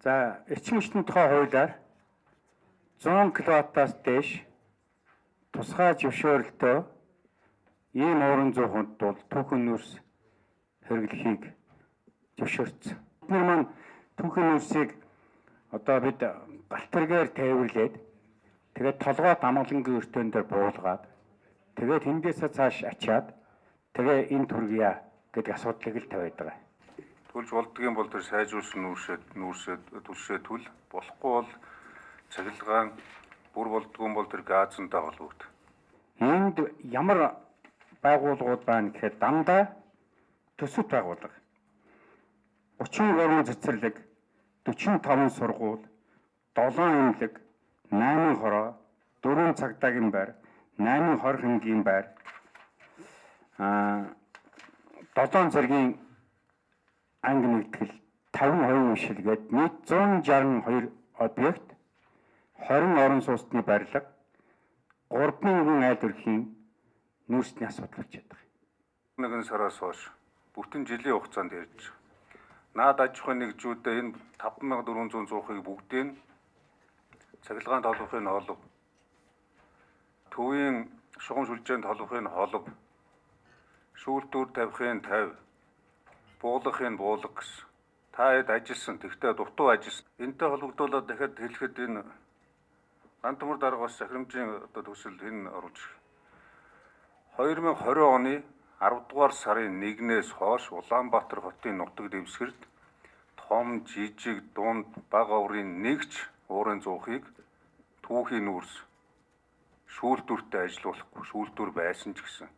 За эрчим хүчний тухай хуулиар 100 кВт-аас дээш тусгай зөвшөөрөлтөө ийм уурын зууханд бол түүхэн нүүрс хэрэглэхийг зөвшөөрсөн. Бид маань түүхэн нүүрсийг одоо бид галт тэргээр тээвэрлээд тэгээд толгойд амгалангийн өртөөн дээр буулгаад тэгээд тэндээсээ цааш ачаад тэгээ энэ төргийа гэдэг асуудлыг л тавиад байгаа. Түлж болдгийн бол тэр сайжруулсан нүүрсэд түлшээдвэл болохгүй бол цахилгаан бүр болдгоо бол тэр газтай холбогд. Энд ямар байгууллагууд байна гэхэд дандаа төсөвт байгууллага. 33 цэцэрлэг, 45 сургууль, 7 эмнэлэг, 8 хороо, 4 цагдаагийн байр, 8 хор хөнгийн байр, 7 зэргийн анги нэгтгэл, 50% ишилгээд нийт 162 объект, 20 орон сууцны барилга, 3,000 айл өрхийн нүүрсний асуудал болчиход байгаа. Нэгэн сараас хойш бүтэн жилийн хугацаанд ярьж наад аж ахуйн нэгжүүдээ энэ 5460-ыг бүгдийг цахилгаан толгохын холб, төвийн шугам шүлжээнд толгохын холб, шүүлтүүр тавихын тавь, буулгахын буулга гэсэн. Та хэд ажилласан, тэгтээ дутуу ажилласан. Энтэй холбогдуулаад дахиад хэлэхэд энэ Гантмөр дарга бас захирамжийн одоо төсөл энэ оруулж 2020 оны 10 дугаар сарын 1-ээс хойш Улаанбаатар хотын нутаг дэвсгэрт том, жижиг, дунд, бага оврын нэгч уурын зуухыг түүхийн нүүрс шүүлтүүртэй ажиллуулахгүй, шүүлтүүр байсан ч гэсэн